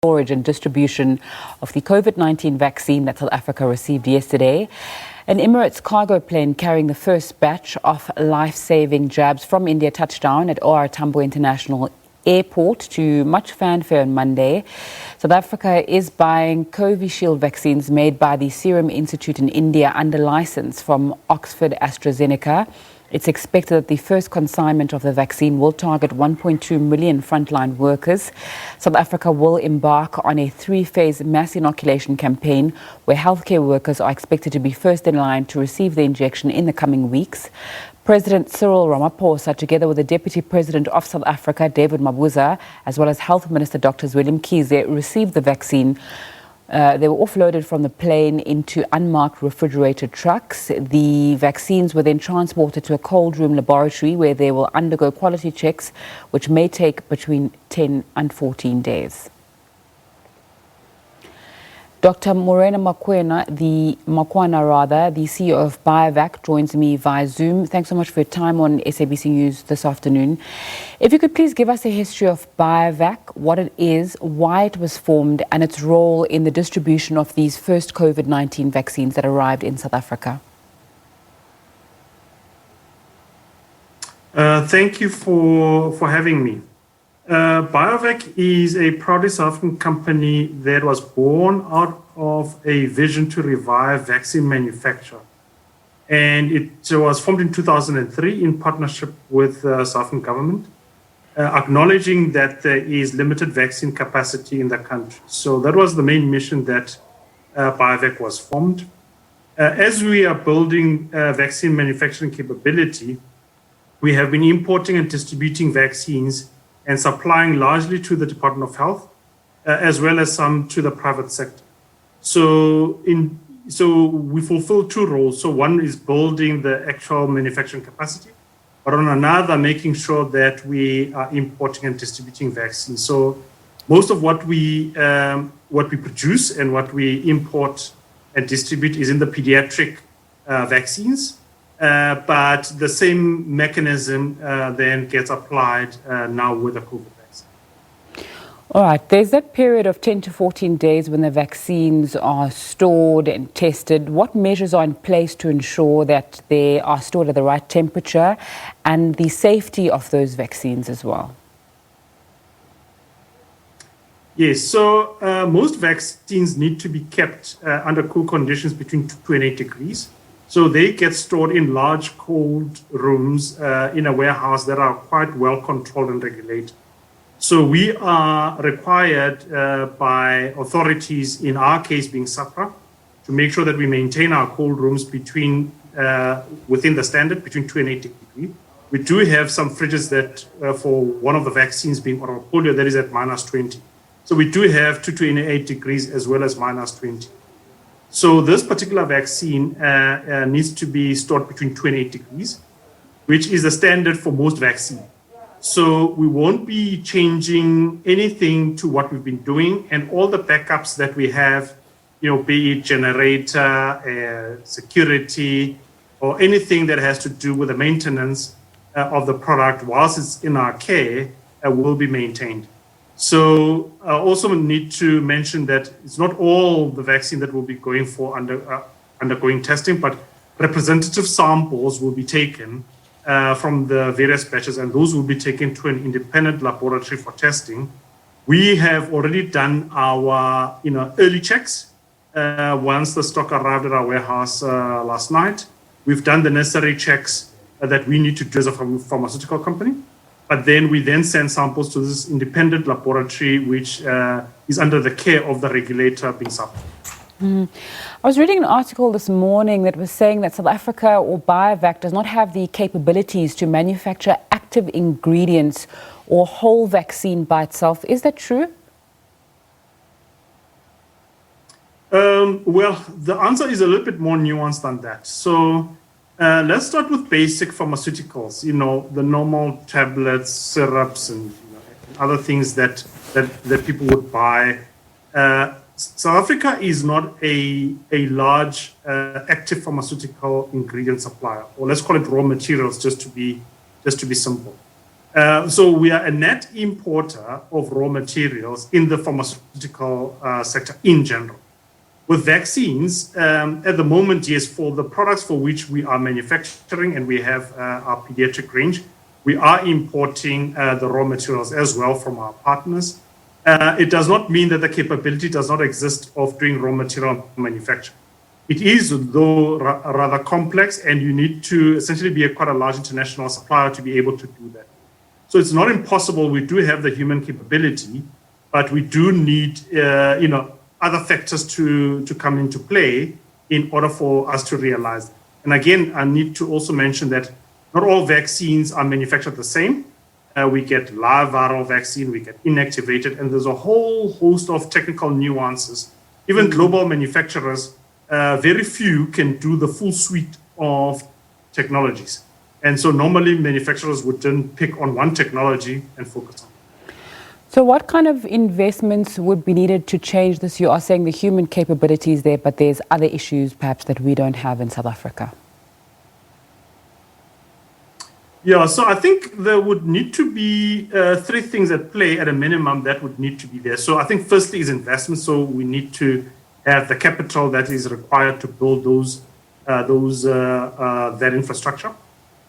storage and distribution of the COVID-19 vaccine that South Africa received yesterday. An Emirates cargo plane carrying the first batch of life-saving jabs from India touched down at OR Tambo International Airport to much fanfare on Monday. South Africa is buying Covishield vaccines made by the Serum Institute in India under license from Oxford AstraZeneca. It's expected that the first consignment of the vaccine will target 1.2 million frontline workers. South Africa will embark on a three-phase mass inoculation campaign where healthcare workers are expected to be first in line to receive the injection in the coming weeks. President Cyril Ramaphosa, together with the Deputy President of South Africa, David Mabuza, as well as Health Minister Dr. Willem Kize, received the vaccine. They were offloaded from the plane into unmarked refrigerated trucks. The vaccines were then transported to a cold room laboratory where they will undergo quality checks, which may take between 10 and 14 days. Dr. Morena Makhoana, the CEO of Biovac, joins me via Zoom. Thanks so much for your time on SABC News this afternoon. If you could please give us a history of Biovac, what it is, why it was formed, and its role in the distribution of these first COVID-19 vaccines that arrived in South Africa. Thank you for having me. Biovac is a proudly South African company that was born out of a vision to revive vaccine manufacture. And it was formed in 2003 in partnership with the South African government, acknowledging that there is limited vaccine capacity in the country. So that was the main mission that Biovac was formed. As we are building vaccine manufacturing capability, we have been importing and distributing vaccines and supplying largely to the Department of Health, as well as some to the private sector. So we fulfill two roles. So one is building the actual manufacturing capacity, but on another, making sure that we are importing and distributing vaccines. So most of what we produce and what we import and distribute is in the pediatric vaccines. But the same mechanism then gets applied now with the COVID vaccine. All right, there's that period of 10 to 14 days when the vaccines are stored and tested. What measures are in place to ensure that they are stored at the right temperature and the safety of those vaccines as well? Yes, so most vaccines need to be kept under cool conditions between 2 and 8 degrees. So they get stored in large cold rooms in a warehouse that are quite well controlled and regulated. So we are required by authorities, in our case being SAPRA, to make sure that we maintain our cold rooms within the standard, between 2 and 8 degrees. We do have some fridges that for one of the vaccines being oral polio, that is at -20. So we do have 2 to 8 degrees as well as -20. So this particular vaccine needs to be stored between 2 and 8 degrees, which is the standard for most vaccines. So we won't be changing anything to what we've been doing, and all the backups that we have, be it generator, security, or anything that has to do with the maintenance of the product whilst it's in our care will be maintained. So I also need to mention that it's not all the vaccine that will be going for undergoing testing, but representative samples will be taken from the various batches, and those will be taken to an independent laboratory for testing. We have already done our early checks once the stock arrived at our warehouse last night. We've done the necessary checks that we need to do as a pharmaceutical company. But then we send samples to this independent laboratory, which is under the care of the regulator being SAPRA. I was reading an article this morning that was saying that South Africa or Biovac does not have the capabilities to manufacture active ingredients or whole vaccine by itself. Is that true? Well, the answer is a little bit more nuanced than that. So let's start with basic pharmaceuticals, the normal tablets, syrups, and other things that people would buy. South Africa is not a large active pharmaceutical ingredient supplier, or let's call it raw materials, just to be simple. So we are a net importer of raw materials in the pharmaceutical sector in general. With vaccines, at the moment, yes, for the products for which we are manufacturing and we have our pediatric range, we are importing the raw materials as well from our partners. It does not mean that the capability does not exist of doing raw material manufacture. It is, though, rather complex, and you need to essentially be quite a large international supplier to be able to do that. So it's not impossible. We do have the human capability, but we do need, other factors to come into play in order for us to realize that. And again, I need to also mention that not all vaccines are manufactured the same. We get live viral vaccine, we get inactivated, and there's a whole host of technical nuances. Even global manufacturers, very few can do the full suite of technologies. And so normally manufacturers would then pick on one technology and focus on it. So what kind of investments would be needed to change this? You are saying the human capability is there, but there's other issues perhaps that we don't have in South Africa. Yeah, so I think there would need to be three things at play at a minimum that would need to be there. So I think firstly is investment. So we need to have the capital that is required to build that infrastructure.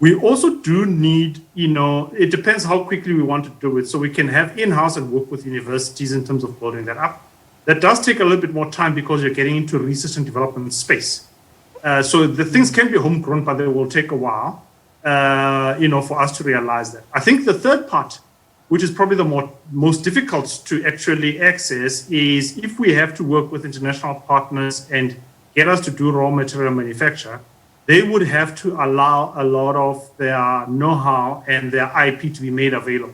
We also do need, it depends how quickly we want to do it. So we can have in-house and work with universities in terms of building that up. That does take a little bit more time because you're getting into research and development space. So the things can be homegrown, but they will take a while, for us to realize that. I think the third part, which is probably the most difficult to actually access, is if we have to work with international partners and get us to do raw material manufacture, they would have to allow a lot of their know-how and their IP to be made available.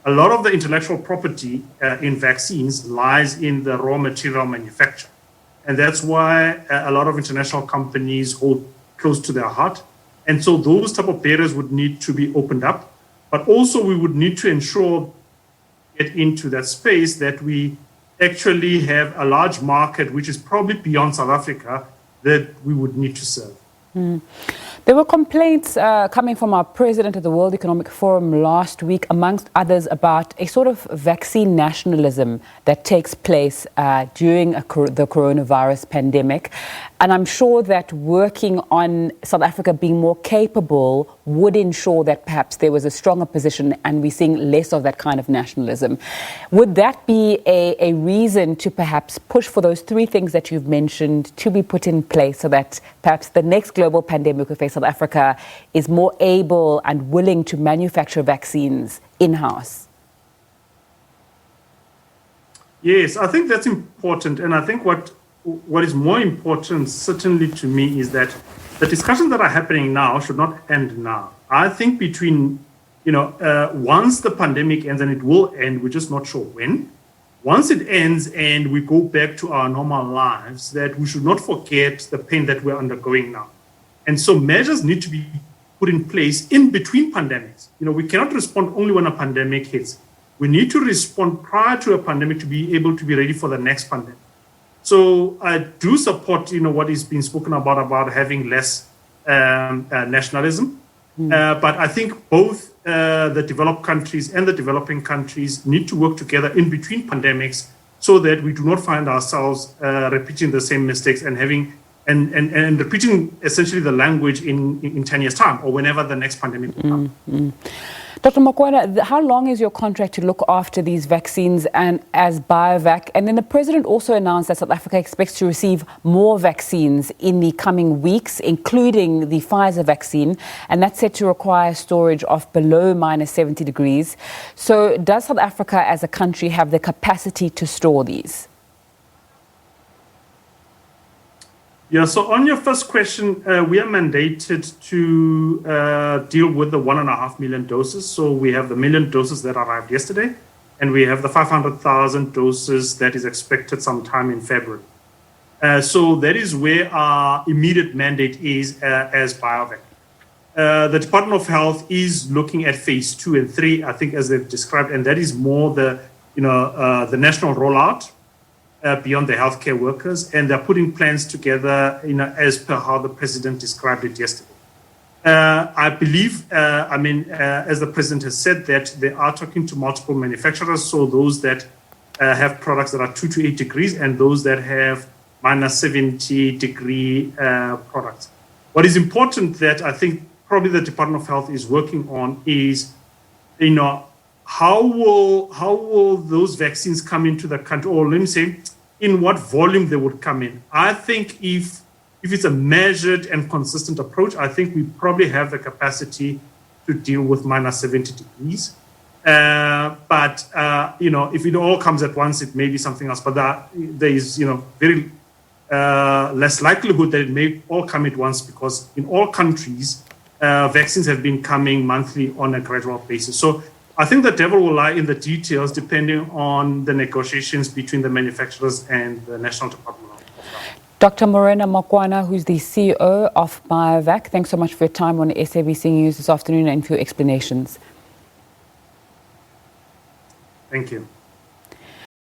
A lot of the intellectual property in vaccines lies in the raw material manufacture. And that's why a lot of international companies hold close to their heart. And so those type of barriers would need to be opened up. But also we would need to ensure, get into that space, that we actually have a large market, which is probably beyond South Africa, that we would need to serve. There were complaints coming from our president at the World Economic Forum last week, amongst others, about a sort of vaccine nationalism that takes place during the coronavirus pandemic. And I'm sure that working on South Africa being more capable would ensure that perhaps there was a stronger position and we're seeing less of that kind of nationalism. Would that be a reason to perhaps push for those three things that you've mentioned to be put in place so that perhaps the next global pandemic we face South Africa is more able and willing to manufacture vaccines in-house? Yes, I think that's important. And I think what is more important, certainly to me, is that the discussions that are happening now should not end now. I think between, once the pandemic ends, and it will end, we're just not sure when. Once it ends and we go back to our normal lives, that we should not forget the pain that we're undergoing now. And so measures need to be put in place in between pandemics. We cannot respond only when a pandemic hits. We need to respond prior to a pandemic to be able to be ready for the next pandemic. So I do support, what is being spoken about having less nationalism. But I think both the developed countries and the developing countries need to work together in between pandemics so that we do not find ourselves repeating the same mistakes and having and repeating essentially the language in 10 years' time or whenever the next pandemic will come. Dr. Makhoana, how long is your contract to look after these vaccines and as Biovac? And then the president also announced that South Africa expects to receive more vaccines in the coming weeks, including the Pfizer vaccine, and that's set to require storage of below -70 degrees. So does South Africa as a country have the capacity to store these? Yeah, so on your first question, we are mandated to deal with the 1.5 million doses. So we have the million doses that arrived yesterday, and we have the 500,000 doses that is expected sometime in February. So that is where our immediate mandate is as Biovac. The Department of Health is looking at phase 2 and 3, I think, as they've described, and that is more the national rollout. Beyond the healthcare workers, and they're putting plans together, as per how the president described it yesterday. I believe, as the president has said, that they are talking to multiple manufacturers, so those that have products that are 2 to 8 degrees and those that have minus 70 degree products. What is important that I think probably the Department of Health is working on is, how will those vaccines come into the country, or let me say, in what volume they would come in. I think if it's a measured and consistent approach, I think we probably have the capacity to deal with minus 70 degrees. But if it all comes at once, it may be something else. But there is, very less likelihood that it may all come at once, because in all countries, vaccines have been coming monthly on a gradual basis. So I think the devil will lie in the details, depending on the negotiations between the manufacturers and the National Department of Health. Dr. Morena Makhoana, who's the CEO of Biovac, thanks so much for your time on SABC News this afternoon and for your explanations. Thank you.